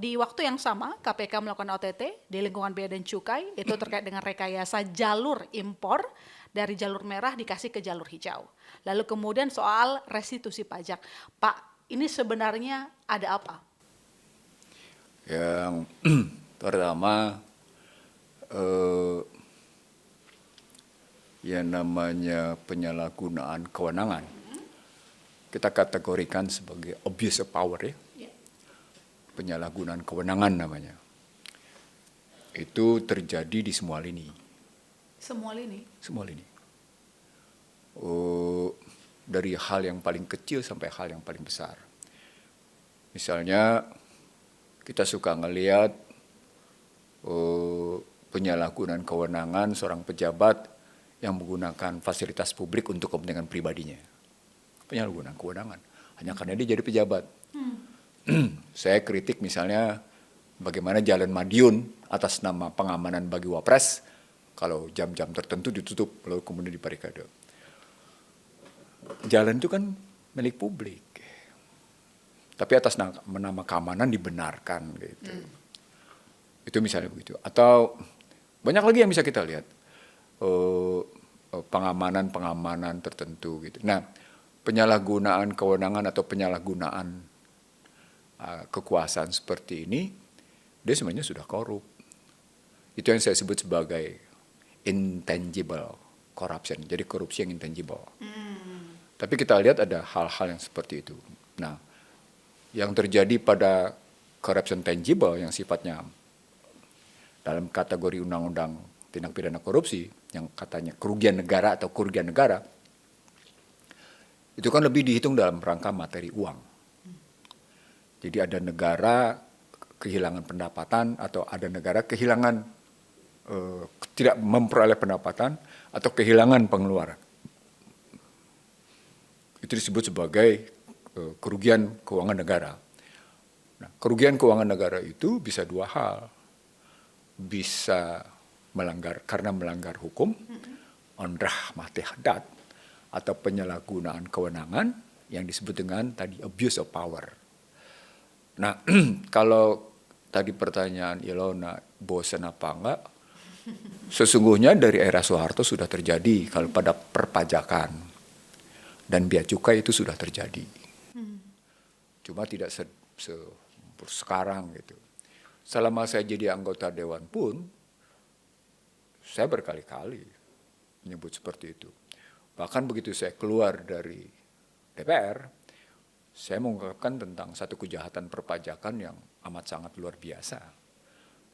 di waktu yang sama KPK melakukan OTT di lingkungan Bea dan Cukai itu terkait dengan rekayasa jalur impor dari jalur merah dikasih ke jalur hijau. Lalu kemudian soal restitusi pajak. Pak, ini sebenarnya ada apa? Yang pertama, yang namanya penyalahgunaan kewenangan kita kategorikan sebagai abuse of power ya. Penyalahgunaan kewenangan namanya. Itu terjadi di semua lini. Semua lini? Semua lini. Dari hal yang paling kecil sampai hal yang paling besar. Misalnya kita suka ngelihat penyalahgunaan kewenangan seorang pejabat yang menggunakan fasilitas publik untuk kepentingan pribadinya. Penyalahgunaan kewenangan. Hanya karena dia jadi pejabat. Saya kritik misalnya bagaimana Jalan Madiun atas nama pengamanan bagi Wapres, kalau jam-jam tertentu ditutup, lalu kemudian dibarikade. Jalan itu kan milik publik. Tapi atas nama keamanan dibenarkan gitu. Itu misalnya begitu. Atau banyak lagi yang bisa kita lihat. Pengamanan tertentu gitu. Nah, penyalahgunaan kewenangan atau penyalahgunaan kekuasaan seperti ini, dia sebenarnya sudah korup. Itu yang saya sebut sebagai intangible corruption. Jadi korupsi yang intangible. Tapi kita lihat ada hal-hal yang seperti itu. Nah, yang terjadi pada corruption tangible yang sifatnya dalam kategori undang-undang tindak pidana korupsi, yang katanya kerugian negara atau kerugian negara, itu kan lebih dihitung dalam rangka materi uang. Jadi ada negara kehilangan pendapatan atau ada negara kehilangan tidak memperoleh pendapatan atau kehilangan pengeluaran. Itu disebut sebagai kerugian keuangan negara. Nah, kerugian keuangan negara itu bisa dua hal. Bisa karena melanggar hukum, onrah mati hadat, atau penyalahgunaan kewenangan yang disebut dengan tadi abuse of power. Nah, kalau tadi pertanyaan Ilona bosan apa enggak, sesungguhnya dari era Soeharto sudah terjadi kalau pada perpajakan dan bea cukai itu sudah terjadi. Cuma tidak sekarang gitu. Selama saya jadi anggota dewan pun, saya berkali-kali menyebut seperti itu. Bahkan begitu saya keluar dari DPR, saya mengungkapkan tentang satu kejahatan perpajakan yang amat sangat luar biasa.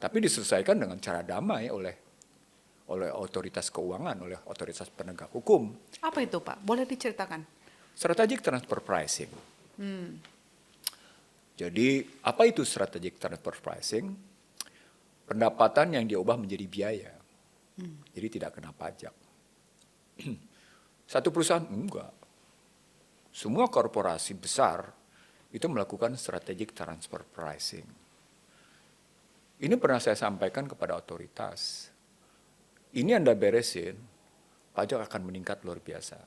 Tapi diselesaikan dengan cara damai oleh otoritas keuangan, oleh otoritas penegak hukum. Apa itu Pak? Boleh diceritakan? Strategic transfer pricing. Jadi apa itu strategic transfer pricing? Pendapatan yang diubah menjadi biaya. Jadi tidak kena pajak. Satu perusahaan enggak. Semua korporasi besar itu melakukan strategic transfer pricing. Ini pernah saya sampaikan kepada otoritas. Ini Anda beresin, pajak akan meningkat luar biasa.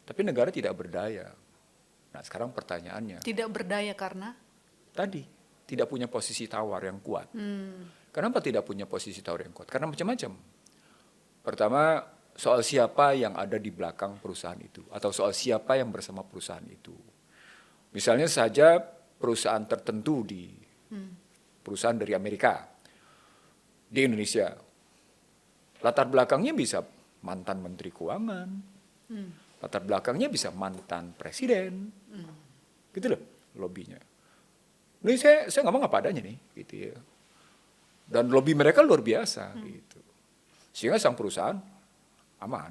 Tapi negara tidak berdaya. Nah, sekarang pertanyaannya. Tidak berdaya karena? Tadi, tidak punya posisi tawar yang kuat. Kenapa tidak punya posisi tawar yang kuat? Karena macam-macam. Pertama, soal siapa yang ada di belakang perusahaan itu, atau soal siapa yang bersama perusahaan itu. Misalnya saja perusahaan tertentu perusahaan dari Amerika, di Indonesia, latar belakangnya bisa mantan Menteri Keuangan, latar belakangnya bisa mantan Presiden, gitu loh lobbynya. Ini saya ngomong apa adanya nih, gitu ya. Dan lobby mereka luar biasa, gitu. Sehingga sang perusahaan aman.